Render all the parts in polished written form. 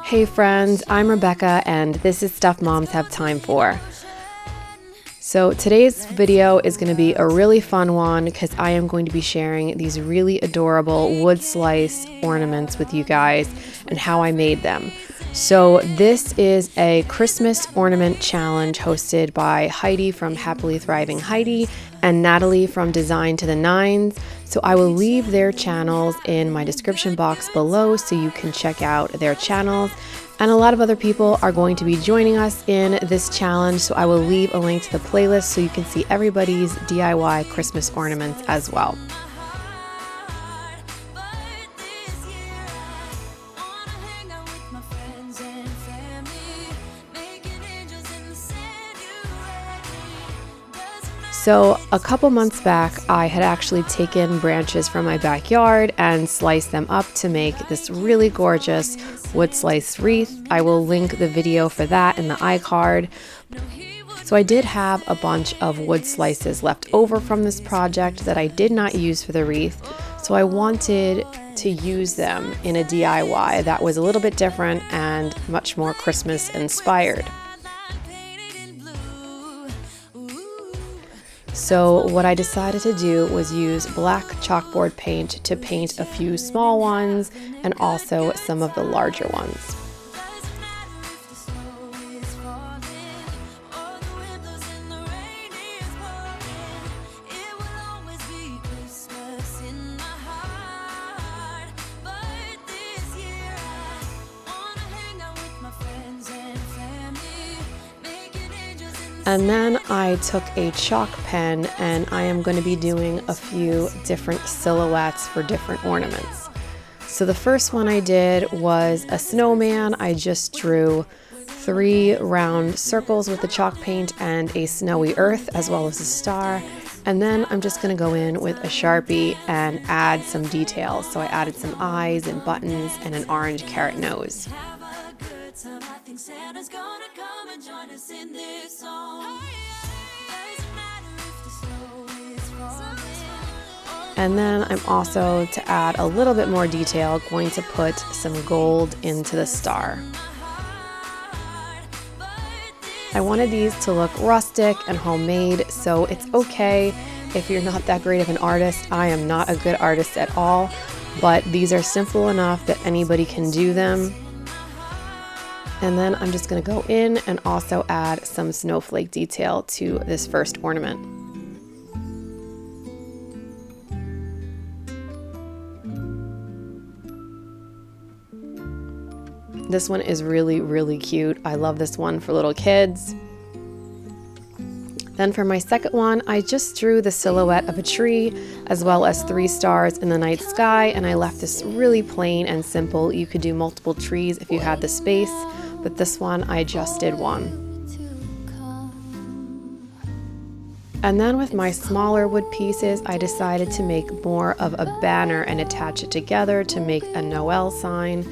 Hey friends, I'm Rebecca and this is Stuff Moms Have Time For. So today's video is going to be a really fun one because I am going to be sharing these really adorable wood slice ornaments with you guys and how I made them. So this is a Christmas ornament challenge hosted by Heidi from Happily Thriving Heidi and Natalie from Design to the Nines. So I will leave their channels in my description box below so you can check out their channels. And a lot of other people are going to be joining us in this challenge, so I will leave a link to the playlist so you can see everybody's DIY Christmas ornaments as well. So a couple months back, I had actually taken branches from my backyard and sliced them up to make this really gorgeous wood slice wreath. I will link the video for that in the iCard. So I did have a bunch of wood slices left over from this project that I did not use for the wreath. So I wanted to use them in a DIY that was a little bit different and much more Christmas inspired. So what I decided to do was use black chalkboard paint to paint a few small ones and also some of the larger ones. And then I took a chalk pen and I am going to be doing a few different silhouettes for different ornaments. So the first one I did was a snowman. I just drew 3 round circles with the chalk paint and a snowy earth as well as a star. And then I'm just going to go in with a Sharpie and add some details. So I added some eyes and buttons and an orange carrot nose. And then I'm also, to add a little bit more detail, going to put some gold into the star. I wanted these to look rustic and homemade, so it's okay if you're not that great of an artist. I am not a good artist at all, but these are simple enough that anybody can do them. And then I'm just going to go in and also add some snowflake detail to this first ornament. This one is really, really cute. I love this one for little kids. Then for my second one, I just drew the silhouette of a tree as well as 3 stars in the night sky, and I left this really plain and simple. You could do multiple trees if you had the space, but this one I just did one. And then with my smaller wood pieces, I decided to make more of a banner and attach it together to make a Noel sign.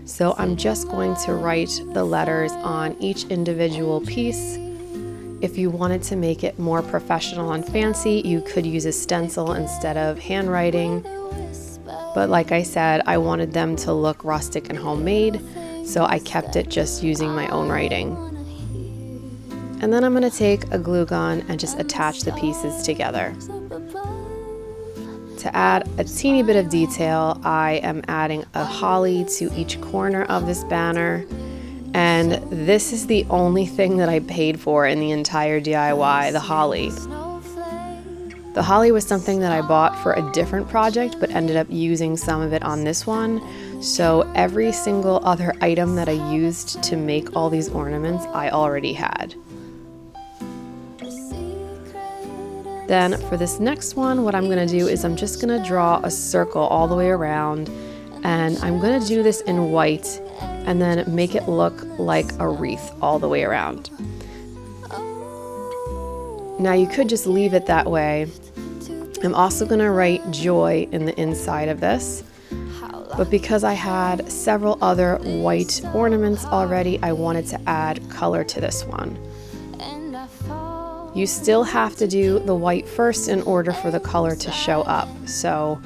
So I'm just going to write the letters on each individual piece. If you wanted to make it more professional and fancy, you could use a stencil instead of handwriting. But like I said, I wanted them to look rustic and homemade, so I kept it just using my own writing. And then I'm going to take a glue gun and just attach the pieces together. To add a teeny bit of detail, I am adding a holly to each corner of this banner. And this is the only thing that I paid for in the entire DIY, the holly. The holly was something that I bought for a different project, but ended up using some of it on this one. So every single other item that I used to make all these ornaments, I already had. Then for this next one, what I'm going to do is I'm just going to draw a circle all the way around, and I'm going to do this in white and then make it look like a wreath all the way around. Now you could just leave it that way. I'm also going to write joy in the inside of this, but because I had several other white ornaments already, I wanted to add color to this one. You still have to do the white first in order for the color to show up, so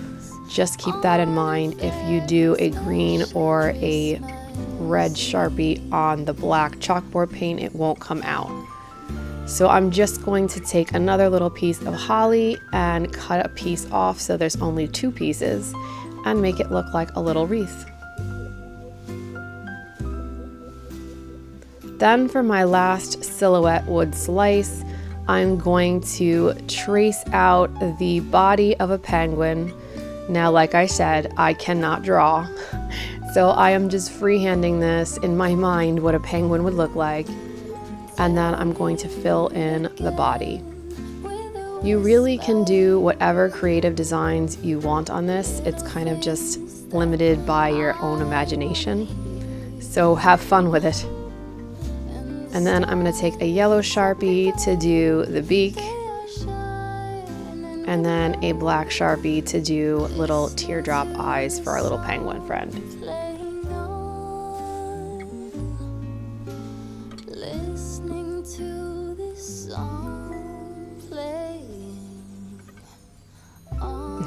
just keep that in mind if you do a green or a red Sharpie on the black chalkboard paint, it won't come out. So I'm just going to take another little piece of holly and cut a piece off so there's only 2 pieces and make it look like a little wreath. Then for my last silhouette wood slice, I'm going to trace out the body of a penguin. Now, like I said, I cannot draw, so I am just freehanding this in my mind what a penguin would look like, and then I'm going to fill in the body. You really can do whatever creative designs you want on this. It's kind of just limited by your own imagination, so have fun with it. And then I'm going to take a yellow Sharpie to do the beak, and then a black Sharpie to do little teardrop eyes for our little penguin friend.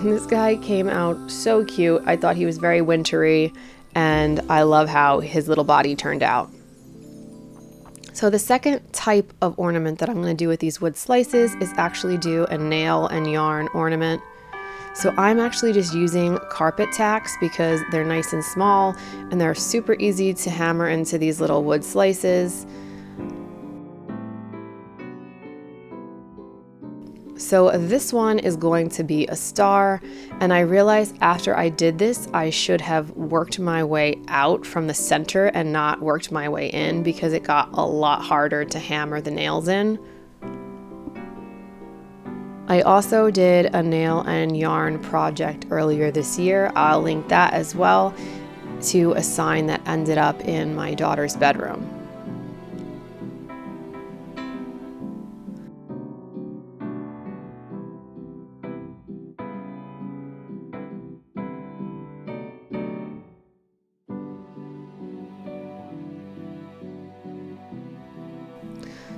This guy came out so cute. I thought he was very wintry, and I love how his little body turned out. So the second type of ornament that I'm going to do with these wood slices is actually do a nail and yarn ornament. So I'm actually just using carpet tacks because they're nice and small and they're super easy to hammer into these little wood slices. So this one is going to be a star, and I realized after I did this I should have worked my way out from the center and not worked my way in, because it got a lot harder to hammer the nails in. I also did a nail and yarn project earlier this year. I'll link that as well to a sign that ended up in my daughter's bedroom.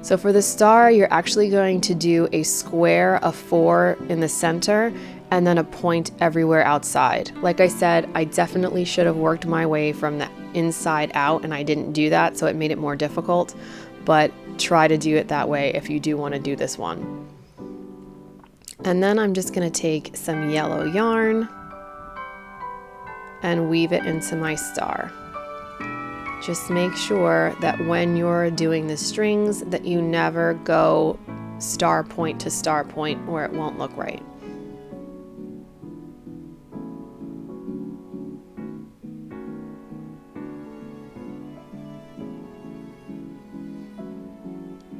So for the star, you're actually going to do a square of 4 in the center and then a point everywhere outside. Like I said, I definitely should have worked my way from the inside out, and I didn't do that, so it made it more difficult, but try to do it that way if you do want to do this one. And then I'm just going to take some yellow yarn and weave it into my star. Just make sure that when you're doing the strings that you never go star point to star point or it won't look right.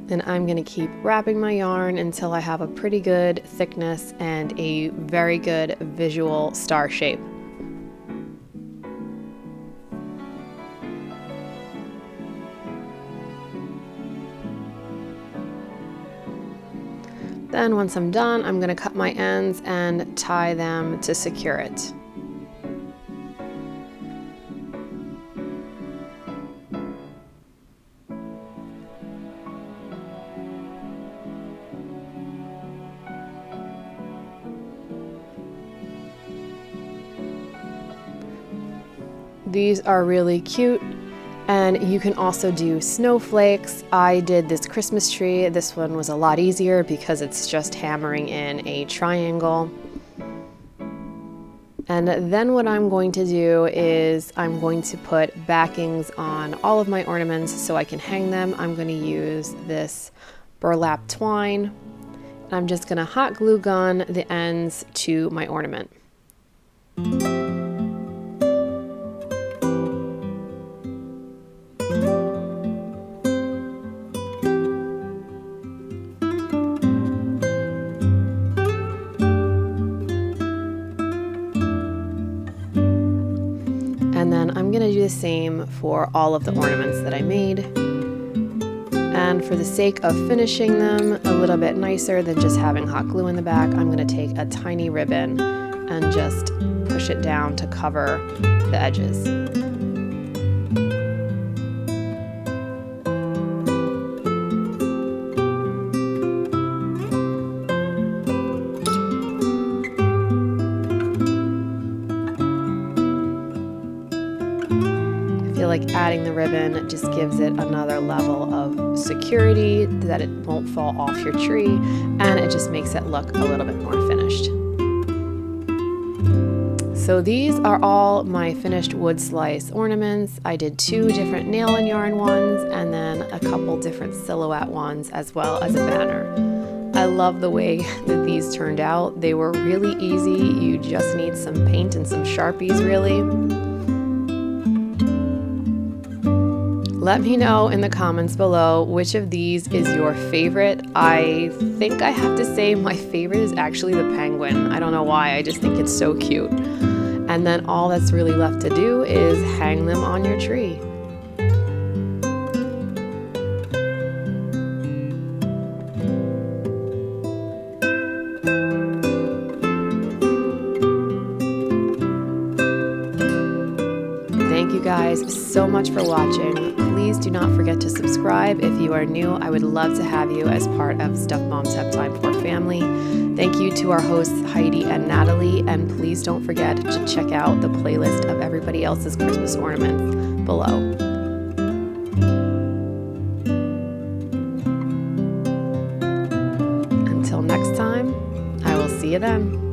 And I'm going to keep wrapping my yarn until I have a pretty good thickness and a very good visual star shape. Then once I'm done, I'm going to cut my ends and tie them to secure it. These are really cute. And you can also do snowflakes. I did this Christmas tree. This one was a lot easier because it's just hammering in a triangle. And then what I'm going to do is I'm going to put backings on all of my ornaments so I can hang them. I'm going to use this burlap twine. And I'm just going to hot glue gun the ends to my ornament. And then I'm going to do the same for all of the ornaments that I made. And for the sake of finishing them a little bit nicer than just having hot glue in the back, I'm going to take a tiny ribbon and just push it down to cover the edges. feel like adding the ribbon just gives it another level of security, that it won't fall off your tree, and it just makes it look a little bit more finished. So these are all my finished wood slice ornaments. I did 2 different nail and yarn ones, and then a couple different silhouette ones, as well as a banner. I love the way that these turned out. They were really easy. You just need some paint and some Sharpies, really. Let me know in the comments below which of these is your favorite. I think I have to say my favorite is actually the penguin. I don't know why, I just think it's so cute. And then all that's really left to do is hang them on your tree. Thank you guys so much for watching. Please do not forget to subscribe. If you are new, I would love to have you as part of Stuff Moms Have Time For family. Thank you to our hosts Heidi and Natalie, and please don't forget to check out the playlist of everybody else's Christmas ornaments below. Until next time, I will see you then.